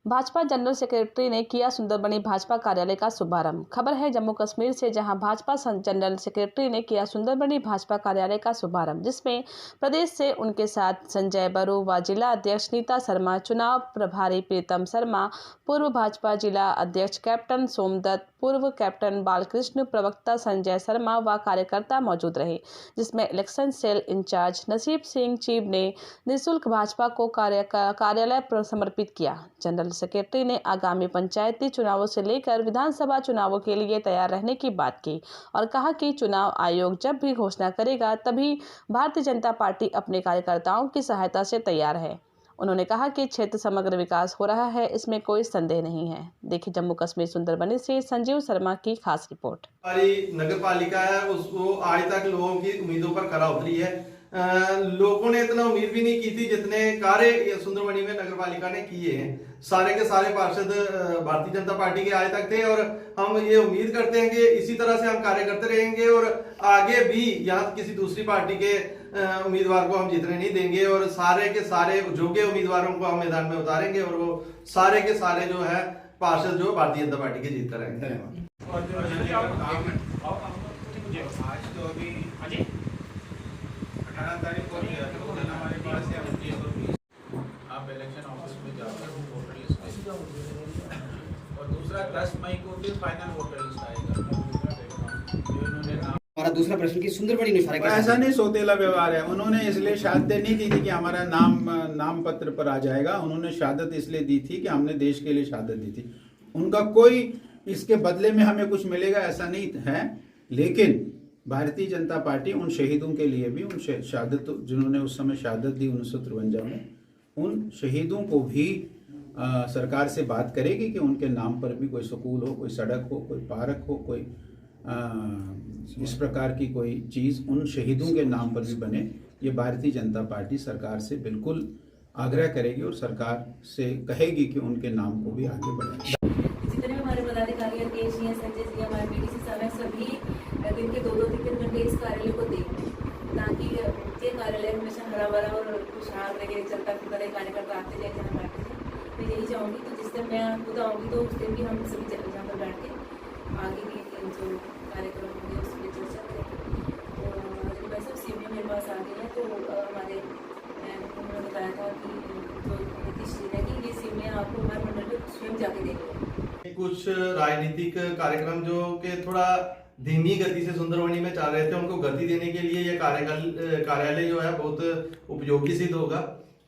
Bhajpa general secretary ने किया सुंदरबनी भाजपा कार्यालय का शुभारंभ। खबर है जम्मू कश्मीर से, जहां भाजपा जनरल सेक्रेटरी ने किया सुंदरबनी भाजपा कार्यालय का शुभारंभ, जिसमें प्रदेश से उनके साथ संजय बरू व जिला अध्यक्ष नीता शर्मा, चुनाव प्रभारी प्रीतम शर्मा, पूर्व भाजपा जिला अध्यक्ष कैप्टन सोमदत्त, पूर्व कैप्टन बालकृष्ण, प्रवक्ता संजय शर्मा व कार्यकर्ता मौजूद रहे, जिसमें इलेक्शन सेल इंचार्ज नसीब सिंह चीब ने निःशुल्क भाजपा को कार्यालय समर्पित किया। जनरल सेक्रेटरी ने आगामी पंचायती चुनावों से लेकर विधानसभा चुनावों के लिए तैयार रहने की बात की और कहा कि चुनाव आयोग जब भी घोषणा करेगा तभी भारतीय जनता पार्टी अपने कार्यकर्ताओं की सहायता से तैयार है। उन्होंने कहा कि क्षेत्र समग्र विकास हो रहा है, इसमें कोई संदेह नहीं है। देखिए जम्मू कश्मीर सुंदरबनी से संजीव शर्मा की खास रिपोर्ट। हमारी नगर पालिका है उसको आज तक लोगों की उम्मीदों पर खरा उतरी है। लोगों ने इतना उम्मीद भी नहीं की थी जितने कार्य सुंदरबनी में नगर पालिका ने किए हैं। सारे के सारे पार्षद भारतीय जनता पार्टी के आज तक थे और हम ये उम्मीद करते हैं कि इसी तरह से हम कार्य करते रहेंगे और आगे भी यहाँ किसी दूसरी पार्टी के उम्मीदवार को हम जीतने नहीं देंगे और सारे के सारे योग्य उम्मीदवारों को हम मैदान में उतारेंगे और वो सारे के सारे जो है पार्षद जो भारतीय जनता पार्टी के जीत कर रहेंगे। आप इलेक्शन ऑफिस में जाकर वोटर लिस्ट और दूसरा 10 मई को फिर फाइनल वोटर लिस्ट आएगा। हमारा दूसरा प्रश्न की सुंदरबनी निशाने का ऐसा नहीं सोतेला व्यवहार है। उन्होंने इसलिए शहादत नहीं दी थी कि हमारा नाम पत्र पर आ जाएगा। उन्होंने शहादत इसलिए दी थी कि हमने देश के लिए शहादत दी थी। उनका कोई इसके बदले में हमें कुछ मिलेगा ऐसा नहीं है। लेकिन भारतीय जनता पार्टी उन शहीदों के लिए भी उन शहादत जिन्होंने उस समय शहादत दी 1953 में, उन शहीदों को भी सरकार से बात करेगी कि उनके नाम पर भी कोई स्कूल हो, कोई सड़क हो, कोई पार्क हो, कोई इस प्रकार की कोई चीज़ उन शहीदों के नाम पर भी बने। ये भारतीय जनता पार्टी सरकार से बिल्कुल आग्रह करेगी और सरकार से कहेगी कि उनके नाम को भी आगे बढ़ाए। जितने भी हमारे पदाधिकारी संजय जी, हमारे बीडीसी साहब सभी दिन के 2-3 घंटे इस कार्यालय को दें ताकि ये कार्यालय हमेशा हरा भरा और खुशहाल रहे, चलता फिरता रहे, कार्यकर्ता आते जाए जहाँ बैठते जाए। मैं यही चाहूँगी तो जिस दिन मैं खुद आऊँगी तो उस दिन भी हम सभी जहाँ पर बैठ के आगे की जो कार्यक्रम होंगे उस पर चर्चा करेंगे। तो वैसे सीएम मेरे पास आ गई है तो हमारे उन्होंने बताया था कि जो नीतीश जी है कि ये सीएम आपको हमारे मंडल में स्वयं जाके देंगे। कुछ राजनीतिक कार्यक्रम जो कि थोड़ा धीमी गति से सुंदरबनी में चल रहे थे, उनको गति देने के लिए ये कार्यालय जो है बहुत उपयोगी सिद्ध होगा।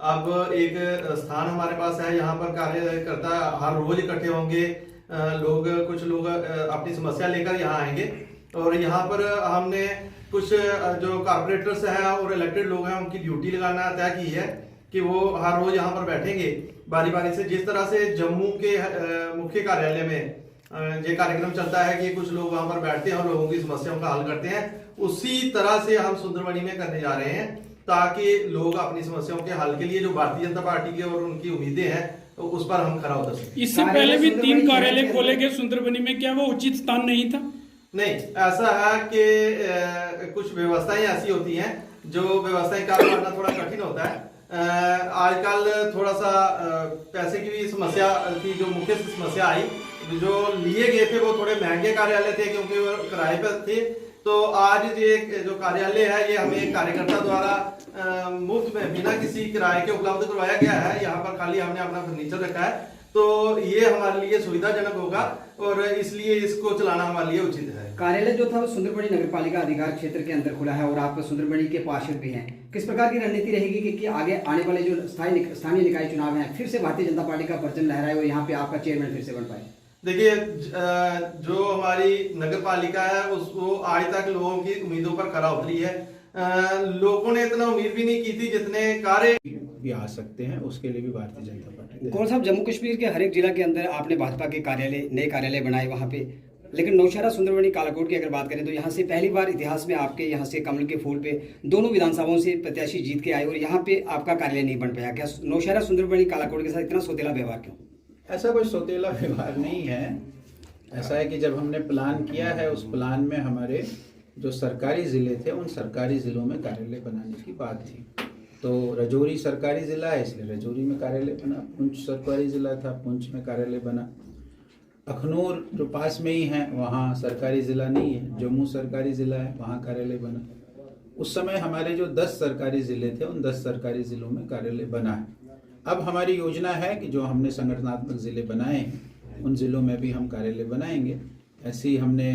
अब एक स्थान हमारे पास है, यहाँ पर कार्यकर्ता हर रोज इकट्ठे होंगे। कुछ लोग अपनी समस्या लेकर यहाँ आएंगे और यहाँ पर हमने कुछ जो कारपोरेटर्स हैं और इलेक्टेड लोग हैं उनकी ड्यूटी लगाना तय की है कि वो हर रोज यहाँ पर बैठेंगे बारी बारी से। जिस तरह से जम्मू के मुख्य कार्यालय में ये कार्यक्रम चलता है कि कुछ लोग वहां पर बैठते हैं और लोगों की समस्याओं का हल करते हैं, उसी तरह से हम सुंदरबनी में करने जा रहे हैं ताकि लोग अपनी समस्याओं के हल के लिए जो भारतीय जनता पार्टी की और उनकी उम्मीदें हैं तो उस पर हम खरा उतर सकें। इससे पहले भी 3 कार्यालय खोले गए सुंदरबनी में, क्या वो उचित स्थान नहीं था? नहीं, ऐसा है कि कुछ व्यवस्थाएं ऐसी होती हैं जो व्यवस्थाएं कार्य करना थोड़ा कठिन होता है। आजकल थोड़ा सा पैसे की भी समस्या की जो मुख्य समस्या आई, जो लिए गए थे वो थोड़े महंगे कार्यालय थे क्योंकि वो किराए पर थे। तो आज ये जो कार्यालय है ये हमें कार्यकर्ता द्वारा मुफ्त में बिना किसी किराए के उपलब्ध करवाया गया है। यहाँ पर खाली हमने अपना फर्नीचर रखा है तो ये हमारे लिए सुविधाजनक होगा और इसलिए इसको चलाना हमारे लिए उचित है। कार्यालय जो था वो सुंदरबनी नगरपालिका अधिकार क्षेत्र के अंदर खुला है और आप सुंदरबनी के पार्षद भी हैं। किस प्रकार की रणनीति रहेगी कि आगे आने वाले जो स्थानीय निकाय चुनाव हैं फिर से भारतीय जनता पार्टी का परचम लहराए और यहाँ पे आपका चेयरमैन फिर से बन पाए? देखिए, जो हमारी नगर पालिका है उसको आज तक लोगों की उम्मीदों पर खरा उतरी है। लोगों ने इतना उम्मीद भी नहीं की थी जितने कार्य भी आ सकते हैं, उसके लिए भी भारतीय जनता पार्टी। कौन साहब, जम्मू कश्मीर के हर एक जिला के अंदर आपने भाजपा के नए कार्यालय बनाए वहाँ पे, लेकिन नौशहरा सुंदरबनी कालाकोट की अगर बात करें तो यहाँ से पहली बार इतिहास में आपके यहाँ से कमल के फूल पे दोनों विधानसभाओं से प्रत्याशी जीत के आए और यहाँ पे आपका कार्यालय नहीं बन पाया। क्या नौशहरा सुंदरबनी कालाकोट के साथ इतना सोतेला व्यवहार क्यों? ऐसा कोई सोतेला व्यवहार नहीं है। ऐसा है कि जब हमने प्लान किया है उस प्लान में हमारे जो सरकारी ज़िले थे उन सरकारी ज़िलों में कार्यालय बनाने की बात थी। तो रजौरी सरकारी ज़िला है इसलिए रजौरी में कार्यालय बना, पुंछ सरकारी ज़िला था, पुंछ में कार्यालय बना। अखनूर जो पास में ही है वहाँ सरकारी ज़िला नहीं है, जम्मू सरकारी ज़िला है, वहाँ कार्यालय बना। उस समय हमारे जो 10 सरकारी ज़िले थे उन 10 सरकारी ज़िलों में कार्यालय बना है। अब हमारी योजना है कि जो हमने संगठनात्मक ज़िले बनाए हैं उन ज़िलों में भी हम कार्यालय बनाएंगे। ऐसी हमने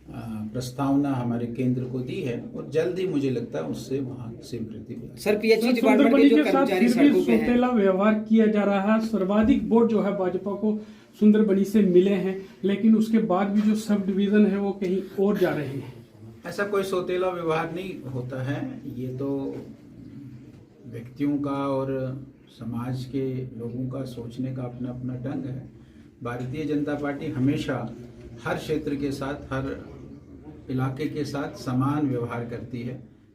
प्रस्तावना हमारे केंद्र को दी है और जल्द ही मुझे लगता है उससे वहाँ स्वीकृति भी। सर पीएचई डिपार्टमेंट के जो कर्मचारी सड़कों पे हैं, सौतेला व्यवहार किया जा रहा है। सर्वाधिक वोट जो है भाजपा को सुंदरबनी से मिले हैं, लेकिन उसके बाद भी जो सब डिवीजन है वो कहीं और जा रहे हैं। ऐसा कोई सौतेला व्यवहार नहीं होता है, ये तो व्यक्तियों का और समाज के लोगों का सोचने का अपना अपना ढंग है। भारतीय जनता पार्टी हमेशा हर क्षेत्र के साथ, हर इलाके के साथ समान व्यवहार करती है।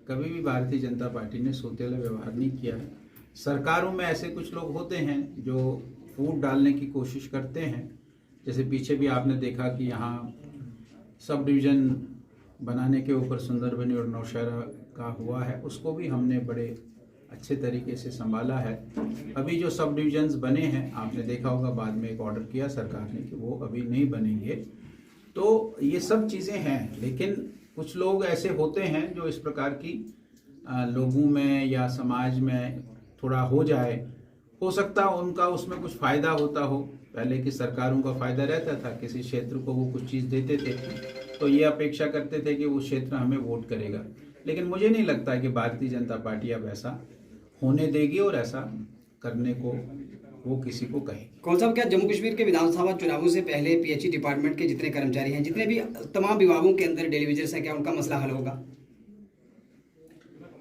कभी भी भारतीय जनता पार्टी ने सौतेला व्यवहार नहीं किया है। सरकारों में ऐसे कुछ लोग होते हैं जो फूट डालने की कोशिश करते हैं, जैसे पीछे भी आपने देखा कि यहाँ सब डिवीज़न बनाने के ऊपर सुंदरबनी और नौशहरा का हुआ है, उसको भी हमने बड़े अच्छे तरीके से संभाला है। अभी जो सब डिवीजन्स बने हैं आपने देखा होगा, बाद में एक ऑर्डर किया सरकार ने कि वो अभी नहीं बनेंगे। तो ये सब चीज़ें हैं, लेकिन कुछ लोग ऐसे होते हैं जो इस प्रकार की लोगों में या समाज में थोड़ा हो जाए, हो सकता है उनका उसमें कुछ फ़ायदा होता हो। पहले की सरकारों का फ़ायदा रहता था, किसी क्षेत्र को वो कुछ चीज़ देते थे तो ये अपेक्षा करते थे कि वो क्षेत्र हमें वोट करेगा। लेकिन मुझे नहीं लगता कि भारतीय जनता पार्टी अब ऐसा होने देगी और ऐसा करने को वो किसी को कहेगी। कौन साहब, क्या जम्मू कश्मीर के विधानसभा चुनावों से पहले पीएचई डिपार्टमेंट के जितने कर्मचारी हैं, जितने भी तमाम विभागों के अंदर डेलीवेजर्स हैं, क्या उनका मसला हल होगा?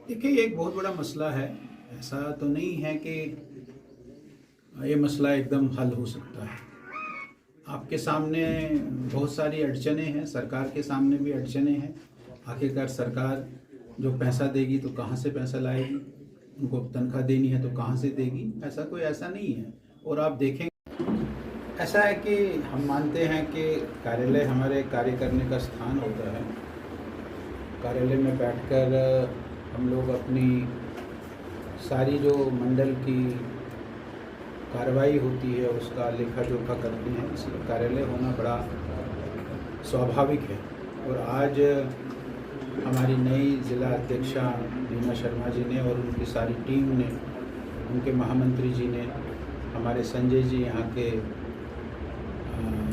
देखिए, ये एक बहुत बड़ा मसला है। ऐसा तो नहीं है कि ये मसला एकदम हल हो सकता है। आपके सामने बहुत सारी अड़चने हैं, सरकार के सामने भी अड़चने हैं। आखिरकार सरकार जो पैसा देगी तो कहाँ से पैसा लाएगी, उनको तनख्वाह देनी है तो कहाँ से देगी, ऐसा नहीं है। और आप देखेंगे ऐसा है कि हम मानते हैं कि कार्यालय हमारे कार्य करने का स्थान होता है। कार्यालय में बैठकर हम लोग अपनी सारी जो मंडल की कार्रवाई होती है उसका लेखा जोखा करते हैं, इसलिए कार्यालय होना बड़ा स्वाभाविक है। और आज हमारी नई जिला अध्यक्षा नीमा शर्मा जी ने और उनकी सारी टीम ने, उनके महामंत्री जी ने, हमारे संजय जी यहाँ के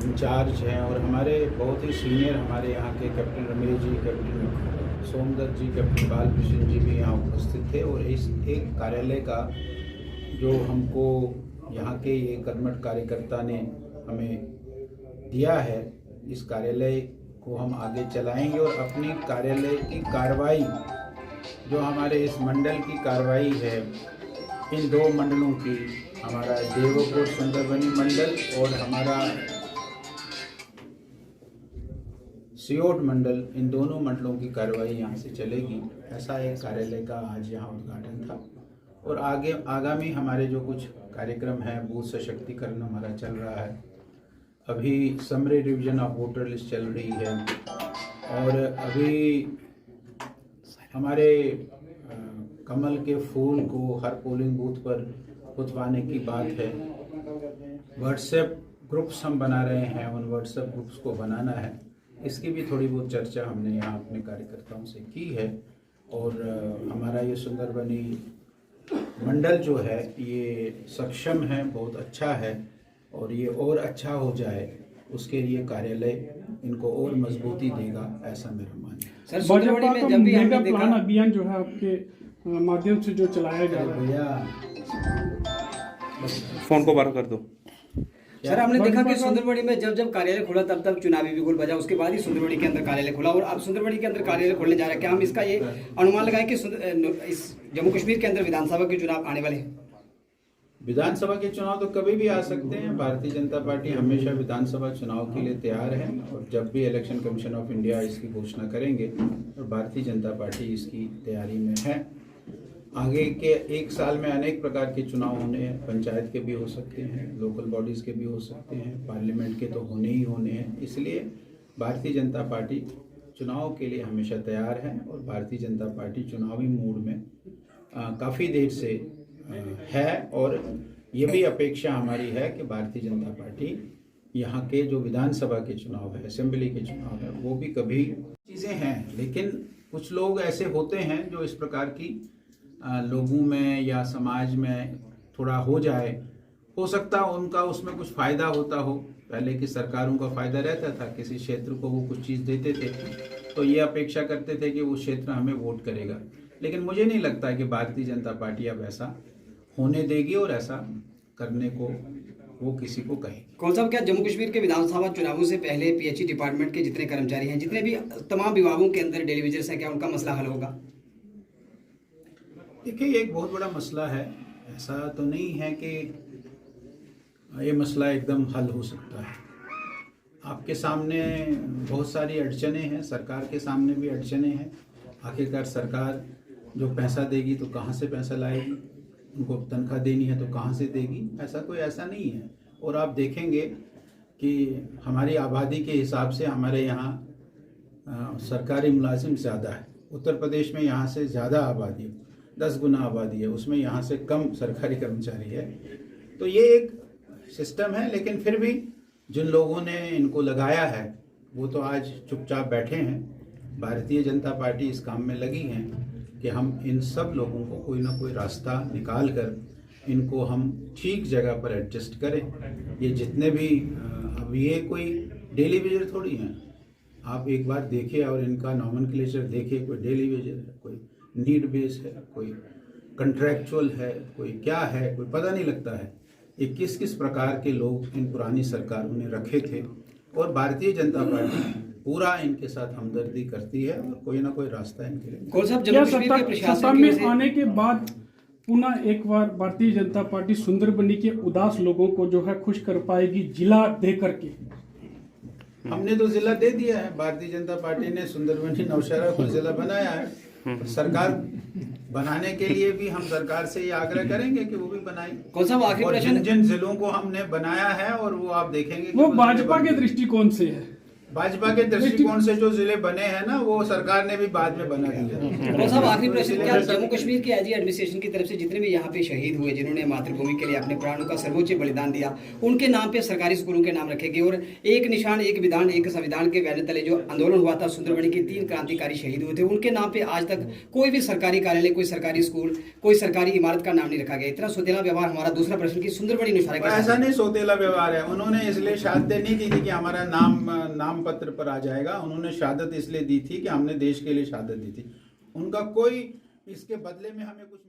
इंचार्ज हैं और हमारे बहुत ही सीनियर हमारे यहाँ के कैप्टन रमेश जी, कैप्टन सोमदत्त जी, कैप्टन बालकृष्ण जी भी यहाँ उपस्थित थे। और इस एक कार्यालय का जो हमको यहाँ के ये कर्मठ कार्यकर्ता ने हमें दिया है, इस कार्यालय को हम आगे चलाएंगे और अपनी कार्यालय की कार्रवाई, जो हमारे इस मंडल की कार्रवाई है, इन दो मंडलों की, हमारा देवकोट सुंदरबनी मंडल और हमारा सियोट मंडल, इन दोनों मंडलों की कार्रवाई यहाँ से चलेगी। ऐसा एक कार्यालय का आज यहाँ उद्घाटन था। और आगामी हमारे जो कुछ कार्यक्रम हैं, बूथ सशक्तिकरण हमारा चल रहा है, अभी summary revision of voter list चल रही है और अभी हमारे कमल के फूल को हर पोलिंग बूथ पर पुतवाने की बात है। व्हाट्सएप ग्रुप्स हम बना रहे हैं, उन व्हाट्सएप ग्रुप्स को बनाना है, इसकी भी थोड़ी बहुत चर्चा हमने यहाँ अपने कार्यकर्ताओं से की है। और हमारा ये सुंदरबनी मंडल जो है ये सक्षम है, बहुत अच्छा है और ये और अच्छा हो जाए उसके लिए कार्यालय इनको और मजबूती देगा, ऐसा मेरा मानना है। सर, सुंदरबनी में जब भी हमने देखा प्लान अभियान जो है आपके माध्यम से जो चलाया जा रहा है, भैया फोन को बाहर कर दो। सर, हमने देखा कि सुंदरबनी में जब कार्यालय खुला तब तक चुनावी बिगुल बजा, उसके बाद ही सुंदरबनी के अंदर कार्यालय खुला और अब सुंदरबनी के अंदर कार्यालय खोलने जा रहा है। क्या हम इसका ये अनुमान लगाएं कि इस जम्मू कश्मीर के अंदर विधानसभा के चुनाव आने वाले हैं? विधानसभा के चुनाव तो कभी भी आ सकते हैं। भारतीय जनता पार्टी हमेशा विधानसभा चुनाव के लिए तैयार है और जब भी इलेक्शन कमीशन ऑफ इंडिया इसकी घोषणा करेंगे और भारतीय जनता पार्टी इसकी तैयारी में है। आगे के एक साल में अनेक प्रकार के चुनाव होने हैं, पंचायत के भी हो सकते हैं, लोकल बॉडीज़ के भी हो सकते हैं, पार्लियामेंट के तो होने ही होने हैं। इसलिए भारतीय जनता पार्टी चुनाव के लिए हमेशा तैयार है और भारतीय जनता पार्टी चुनावी मूड में काफ़ी देर से है, और ये भी अपेक्षा हमारी है कि भारतीय जनता पार्टी यहाँ के जो विधानसभा के चुनाव है, असेंबली के चुनाव है, वो भी कभी चीज़ें हैं, लेकिन कुछ लोग ऐसे होते हैं जो इस प्रकार की लोगों में या समाज में थोड़ा हो जाए, हो सकता है उनका उसमें कुछ फ़ायदा होता हो। पहले की सरकारों का फ़ायदा रहता था, किसी क्षेत्र को वो कुछ चीज़ देते थे तो ये अपेक्षा करते थे कि वो क्षेत्र हमें वोट करेगा, लेकिन मुझे नहीं लगता कि भारतीय जनता पार्टी अब ऐसा होने देगी और ऐसा करने को वो किसी को कहेगी। कौन साहब, क्या जम्मू कश्मीर के विधानसभा चुनावों से पहले पीएचई डिपार्टमेंट के जितने कर्मचारी हैं, जितने भी तमाम विभागों के अंदर डेली वेजर्स हैं, क्या उनका मसला हल होगा? देखिए, ये एक बहुत बड़ा मसला है। ऐसा तो नहीं है कि ये मसला एकदम हल हो सकता है। आपके सामने बहुत सारी अड़चनें हैं, सरकार के सामने भी अड़चनें हैं। आखिरकार सरकार जो पैसा देगी तो कहाँ से पैसा लाएगी, उनको तनख्वाह देनी है तो कहाँ से देगी, ऐसा नहीं है। और आप देखेंगे कि हमारी आबादी के हिसाब से हमारे यहाँ सरकारी मुलाजिम ज़्यादा है। उत्तर प्रदेश में यहाँ से ज़्यादा आबादी है, 10 गुना आबादी है, उसमें यहाँ से कम सरकारी कर्मचारी है। तो ये एक सिस्टम है, लेकिन फिर भी जिन लोगों ने इनको लगाया है वो तो आज चुपचाप बैठे हैं। भारतीय जनता पार्टी इस काम में लगी है कि हम इन सब लोगों को कोई ना कोई रास्ता निकाल कर इनको हम ठीक जगह पर एडजस्ट करें। ये जितने भी अब ये कोई डेली वेजर थोड़ी हैं, आप एक बार देखिए और इनका नॉमेनक्लेचर देखिए। कोई डेली वेजर है, कोई नीड बेस है, कोई कंट्रैक्चुअल है, कोई क्या है, कोई पता नहीं लगता है। ये किस किस प्रकार के लोग इन पुरानी सरकारों ने रखे थे, और भारतीय जनता पार्टी पूरा इनके साथ हमदर्दी करती है और कोई ना कोई रास्ता इनके लिए। कौन साहब, क्या जम्मू कश्मीर के सत्ता प्रशासन में आने के बाद पुनः एक बार भारतीय जनता पार्टी सुंदरबनी के उदास लोगों को जो है खुश कर पाएगी जिला दे करके? हमने तो जिला दे दिया है। भारतीय जनता पार्टी ने सुंदरबनी नौशहरा को जिला बनाया है। सरकार बनाने के लिए भी हम सरकार से ये आग्रह करेंगे कि वो भी बनाए। कौन साहब, आखिरी और प्रश्न, जिन जिलों को हमने बनाया है और वो आप देखेंगे कि वो भाजपा के दृष्टिकोण से है। भाजपा के दृष्टिकोण से जो जिले बने हैं ना, वो सरकार ने भी बाद में बना दिया। कौन साहब, आखिरी प्रश्न, क्या जम्मू कश्मीर की एजी एडमिनिस्ट्रेशन की तरफ से जितने भी यहाँ पे शहीद हुए, जिन्होंने मातृभूमि के लिए अपने प्राणों का सर्वोच्च बलिदान दिया, उनके नाम पे सरकारी स्कूलों के नाम रखे गए, और एक निशान एक विधान एक संविधान के बैनर तले जो आंदोलन हुआ था, सुंदरबनी के 3 क्रांतिकारी शहीद हुए थे, उनके नाम पे आज तक कोई भी सरकारी कार्यालय, कोई सरकारी स्कूल, कोई सरकारी इमारत का नाम नहीं रखा गया। इतना सौतेला व्यवहार। हमारा दूसरा प्रश्न की सुंदरबनी नौशहरा, ऐसा नहीं सौतेला व्यवहार है। उन्होंने इसलिए शहादत नहीं दी थी कि हमारा नाम पत्र पर आ जाएगा। उन्होंने शहादत इसलिए दी थी कि हमने देश के लिए शहादत दी थी। उनका कोई इसके बदले में हमें कुछ